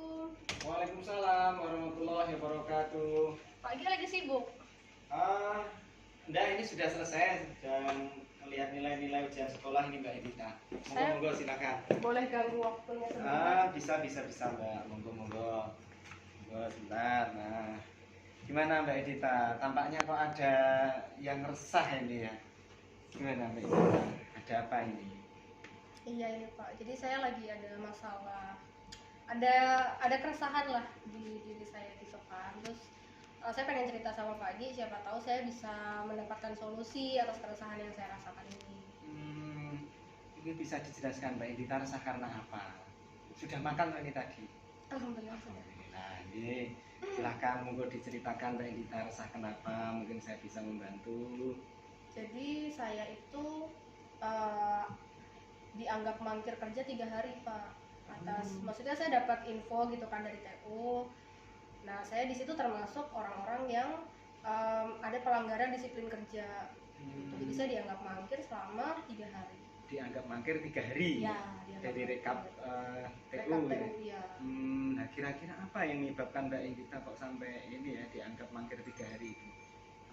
Assalamualaikum. Waalaikumsalam warahmatullahi wabarakatuh. Pak Igi lagi sibuk? Ah, enggak, ini sudah selesai dan lihat nilai-nilai ujian sekolah ini Mbak Edita. Monggo silakan. Boleh ganggu waktunya sebentar? Bisa Mbak. Monggo. Monggo sebentar. Nah, gimana Mbak Edita? Tampaknya kok ada yang resah ini ya. Gimana Mbak Edita? Ada apa ini? Iya ini Pak. Jadi saya lagi ada masalah, ada keresahan lah di diri saya gitu kan. Terus saya pengen cerita sama Pak Agi, siapa tahu saya bisa mendapatkan solusi atas keresahan yang saya rasakan ini. Ini bisa dijelaskan Mbak Edita resah karena apa? Sudah makan ini tadi? Alhamdulillah sudah. Nah, ini silahkan monggo diceritakan Mbak Edita resah kenapa, mungkin saya bisa membantu. Jadi saya itu dianggap mangkir kerja 3 hari Pak. Maksudnya saya dapat info gitu kan dari TU. Nah, saya di situ termasuk orang-orang yang ada pelanggaran disiplin kerja. Jadi saya dianggap mangkir selama 3 hari. Dianggap mangkir 3 hari? Ya, dari rekap TU ya? Nah, kira-kira apa yang menyebabkan Mbak Edita kok sampai ini ya dianggap mangkir 3 hari itu?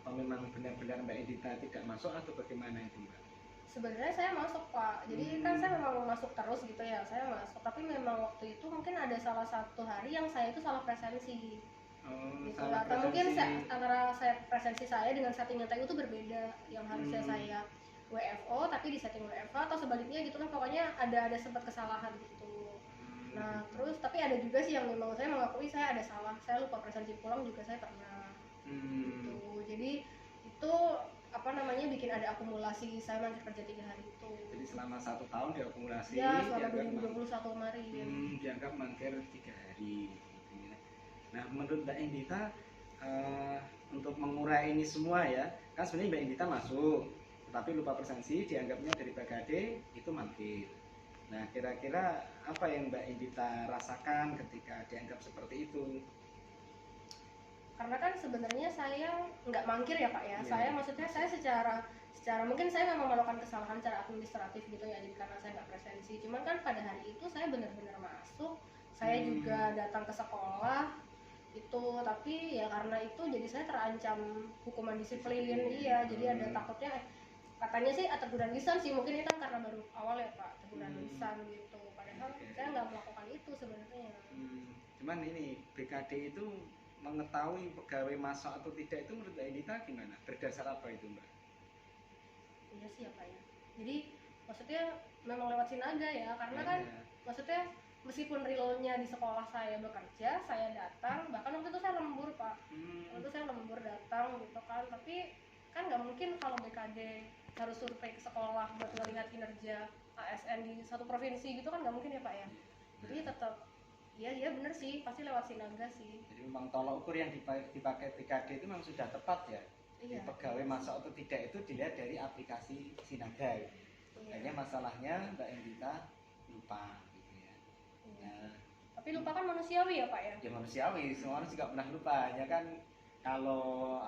Apa memang benar-benar Mbak Edita tidak masuk atau bagaimana itu Mbak? Sebenarnya saya masuk Pak, jadi kan saya memang masuk terus gitu ya, saya masuk. Tapi memang waktu itu mungkin ada salah satu hari yang saya itu salah presensi. Gitu. Atau mungkin antara saya presensi saya dengan settingan TU itu berbeda. Yang harusnya saya WFO tapi di setting WFH atau sebaliknya gitu kan, pokoknya ada sempat kesalahan gitu. Nah terus tapi ada juga sih yang memang saya mengakui saya ada salah, saya lupa presensi pulang juga saya pernah. Gitu. Jadi itu bikin ada akumulasi saya mangkir kerja 3 hari itu. Jadi selama 1 tahun diakumulasi ya, selama 2021 kemarin dianggap mangkir 3 hari. Nah, menurut Mbak Edita untuk mengurai ini semua ya, kan sebenarnya Mbak Edita masuk tapi lupa presensi, dianggapnya dari BKD itu mangkir. Nah, kira-kira apa yang Mbak Edita rasakan ketika dianggap seperti itu? Karena kan sebenarnya saya nggak mangkir ya Pak ya, saya maksudnya saya secara mungkin saya memang melakukan kesalahan secara administratif gitu ya, jadi karena saya nggak presensi. Cuman kan pada hari itu saya benar-benar masuk, saya juga datang ke sekolah itu, tapi ya karena itu jadi saya terancam hukuman disiplin. Iya, jadi ada takutnya katanya sih teguran lisan sih, mungkin itu kan karena baru awal ya Pak, teguran lisan gitu. Padahal saya nggak melakukan itu sebenarnya. Cuman ini BKD itu mengetahui pegawai masuk atau tidak itu menurut Mbak Edita gimana? Berdasar apa itu Mbak? Iya sih ya Pak ya. Jadi maksudnya memang lewat sinaga ya, karena kan maksudnya meskipun realnya di sekolah saya bekerja, saya datang, bahkan waktu itu saya lembur Pak. Waktu itu saya lembur datang gitu kan, tapi kan nggak mungkin kalau BKD harus survei ke sekolah buat melihat kinerja ASN di satu provinsi gitu kan, nggak mungkin ya Pak ya. Jadi tetap iya bener sih, pasti lewat sinaga sih. Jadi memang tolak ukur yang dipakai BKD itu memang sudah tepat ya. Iya, pegawai masuk atau tidak itu dilihat dari aplikasi sinaga. Hanya masalahnya Mbak Edita lupa gitu ya. Nah, tapi lupa kan manusiawi ya Pak ya? Ya manusiawi, semua orang juga pernah lupa. Hanya kan kalau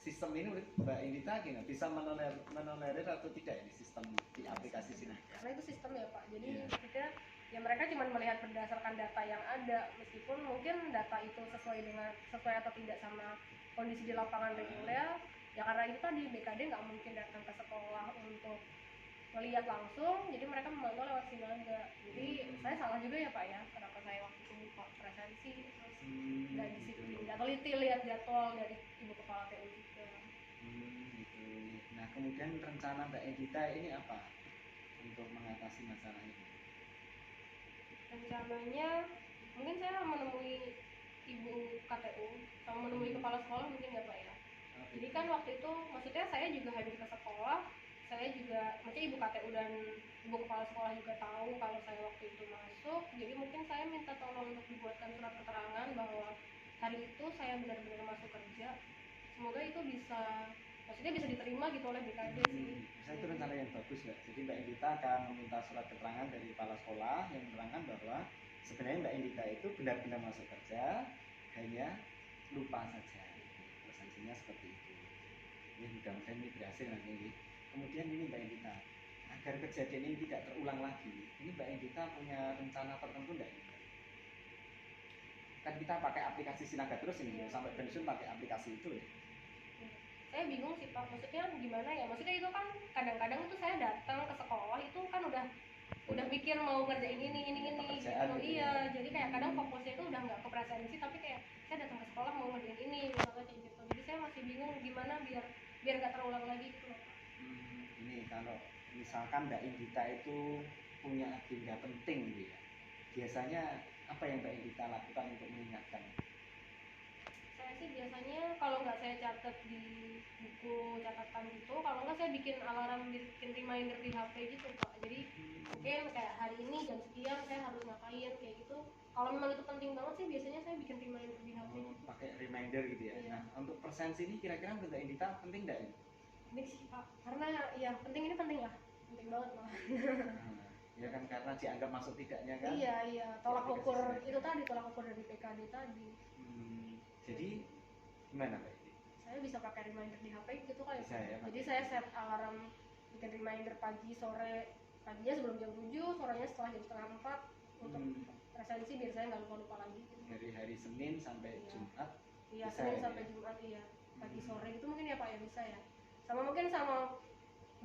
sistem ini Mbak Edita gimana? Bisa menolerir atau tidak ini sistem di aplikasi sinaga? Karena itu sistem ya Pak. Jadi kita ya mereka cuma melihat berdasarkan data yang ada, meskipun mungkin data itu sesuai atau tidak sama kondisi di lapangan reguler. Ya karena itu tadi BKD nggak mungkin datang ke sekolah untuk melihat langsung, jadi mereka memantau lewat sinaga. Jadi saya salah juga ya Pak ya, kenapa saya waktu itu lupa presensi, terus nggak disiplin, nggak teliti lihat jadwal dari Ibu Kepala TU juga. Gitu. Nah kemudian rencana Mbak Edita ini apa untuk mengatasi masalah ini? Rencananya mungkin saya menemui Ibu KTU sama menemui kepala sekolah mungkin ya Pak ya. Jadi kan waktu itu maksudnya saya juga hadir ke sekolah, saya juga mungkin Ibu KTU dan Ibu kepala sekolah juga tahu kalau saya waktu itu masuk. Jadi mungkin saya minta tolong untuk dibuatkan surat keterangan bahwa hari itu saya benar-benar masuk kerja. Semoga itu bisa diterima gitu oleh BKD sih. Saya itu rencana yang bagus Mbak. Jadi Mbak Edita akan meminta surat keterangan dari kepala sekolah yang menerangkan bahwa sebenarnya Mbak Edita itu benar-benar masuk kerja, hanya lupa saja. Presensinya seperti itu. Ini mudah-mudahan ini berhasil nanti. Kemudian ini Mbak Edita, agar kejadian ini tidak terulang lagi, ini Mbak Edita punya rencana tertentu enggak? kan kita pakai aplikasi Sinaga terus ini sampai pensiun pakai aplikasi itu ya. Saya bingung sih Pak, maksudnya gimana ya, maksudnya itu kan kadang-kadang itu saya datang ke sekolah itu kan udah mikir mau ngerjain ini gitu. Iya, jadi kayak kadang fokusnya itu udah nggak ke presensi tapi kayak saya datang ke sekolah mau ngerjain ini misalnya kayak gitu. Jadi saya masih bingung gimana biar nggak terulang lagi gitu. Ini kalau misalkan Mbak Indita itu punya agenda penting gitu ya, biasanya apa yang Mbak Indita lakukan untuk mengingatkan? Saya sih biasanya kalau nggak saya catat di buku catatan gitu, kalau nggak saya bikin alarm, bikin reminder di HP gitu Pak. Jadi mungkin kayak hari ini jam sekian saya harus ngapain kayak gitu. Kalau memang itu penting banget sih biasanya saya bikin reminder di HP gitu. Pakai reminder gitu ya. Iya. Nah untuk presensi ini kira-kira menurut Mbak Indita penting nggak ini? Penting sih Pak, karena ya penting lah, penting banget malah. Ya kan karena dianggap masuk tidaknya kan. Iya tolak ukur itu tadi, tolak ukur dari PKD tadi. Jadi gimana Mbak? Saya bisa pakai reminder di HP gitu kan ya. Jadi saya set alarm bikin reminder pagi sore, paginya sebelum jam 7, sorenya setelah jam setengah 4 untuk presensi biar saya nggak lupa lagi gitu. Dari hari Senin sampai Jumat. Iya, Senin sampai Jumat iya. Pagi sore gitu mungkin ya Pak ya, bisa ya. Sama mungkin sama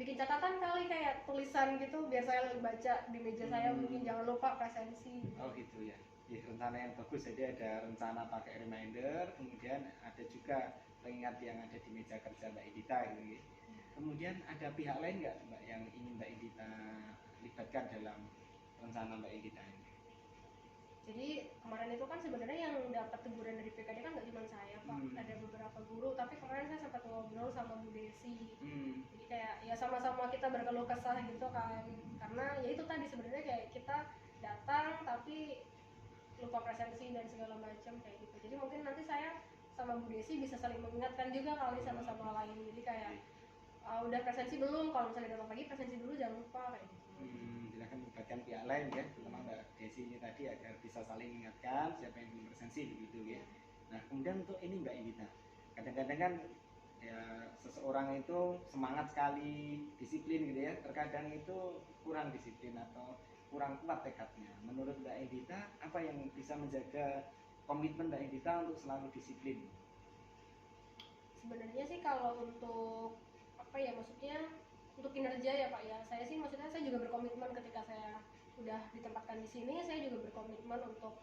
bikin catatan kali kayak tulisan gitu biar saya baca di meja saya, mungkin jangan lupa presensi. Oh gitu ya. Ya, rencana yang bagus, jadi ada rencana pakai reminder, kemudian ada juga pengingat yang ada di meja kerja Mbak Indita gitu. Kemudian ada pihak lain nggak Mbak yang ingin Mbak Indita libatkan dalam rencana Mbak Indita ini? Jadi kemarin itu kan sebenarnya yang dapat teguran dari PKD kan nggak cuma saya Pak, ada beberapa guru, tapi kemarin saya sempat ngobrol sama Bu Desi. Jadi kayak ya sama-sama kita berkeluh kesah gitu kan, karena ya itu tadi sebenarnya kayak kita datang tapi lupa presensi dan segala macam kayak gitu. Jadi mungkin nanti saya sama Bu Desi bisa saling mengingatkan juga kali sama lain. Jadi kayak udah presensi belum, kalau misalnya datang pagi presensi dulu jangan lupa kayak gitu. Silakan melibatkan pihak lain ya, terutama Mbak Desi ini tadi agar bisa saling mengingatkan siapa yang belum presensi begitu ya. Nah kemudian untuk ini Mbak Indita, kadang-kadang kan ya seseorang itu semangat sekali, disiplin gitu ya, terkadang itu kurang disiplin atau kurang kuat tekadnya. Menurut Mbak Indita, apa yang bisa menjaga komitmen Mbak Indita untuk selalu disiplin? Sebenarnya sih kalau untuk apa ya, maksudnya untuk kinerja ya Pak ya, saya sih maksudnya saya juga berkomitmen ketika saya udah ditempatkan di sini, saya juga berkomitmen untuk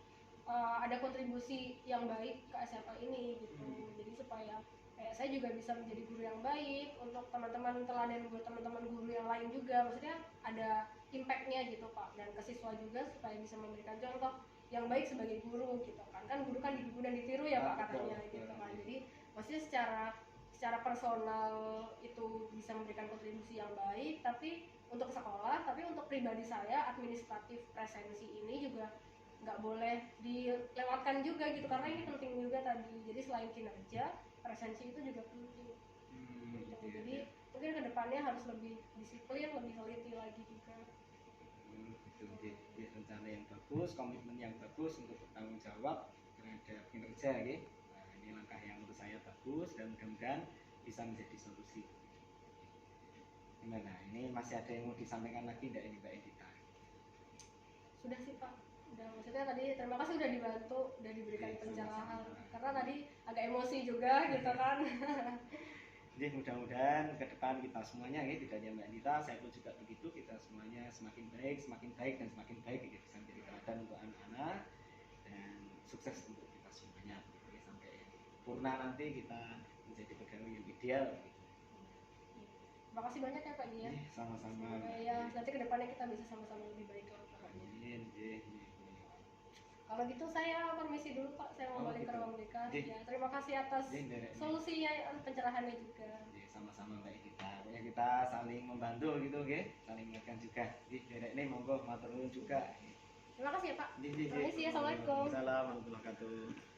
ada kontribusi yang baik ke SMA ini gitu. Jadi supaya kayak saya juga bisa menjadi guru yang baik untuk teman-teman, teladan buat teman-teman guru yang lain juga, maksudnya ada impactnya gitu Pak, dan ke siswa juga supaya bisa memberikan contoh yang baik sebagai guru gitu kan. Kan guru kan dididik dan ditiru ya Pak katanya gitu kan. Jadi maksudnya secara personal itu bisa memberikan kontribusi yang baik, tapi untuk sekolah, tapi untuk pribadi saya administratif presensi ini juga nggak boleh dilewatkan juga gitu, karena ini penting juga tadi. Jadi selain kinerja, presensi itu juga penting. Gitu. Jadi mungkin kedepannya harus lebih disiplin, lebih teliti lagi juga. Itu rencana yang bagus, komitmen yang bagus untuk bertanggung jawab terhadap kinerja ya. Nah, ini langkah yang menurut saya bagus dan mudah-mudahan bisa menjadi solusi. Gimana? Ini masih ada yang mau disampaikan lagi enggak ini Mbak Indita? Sudah sih Pak. Udah, maksudnya tadi terima kasih udah dibantu, udah diberikan pencerahan. Karena tadi agak emosi juga gitu kan. Jadi mudah-mudahan ke depan kita semuanya ya, tidak hanya Mbak Indita, saya pun juga begitu, kita semuanya semakin baik dan semakin baik ya, bisa menjadi teladan untuk anak-anak dan sukses untuk kita semuanya gitu, ya, sampai purna nanti kita menjadi pegawai yang ideal gitu. Terima kasih banyak ya Pak Dia. Sama-sama. Ya, nanti ke depannya kita bisa sama-sama lebih baik lagi. Amin. Kalau gitu saya permisi dulu Pak, saya mau balik ke ruang BK. Ya, terima kasih atas solusinya, pencerahannya juga. Sama-sama Mbak Indita. Pokoknya kita saling membantu gitu, saling mengingatkan juga. Ini monggo matur nuwun juga. Terima kasih ya Pak. Permisi, assalamualaikum. Waalaikumsalam warahmatullahi wabarakatuh.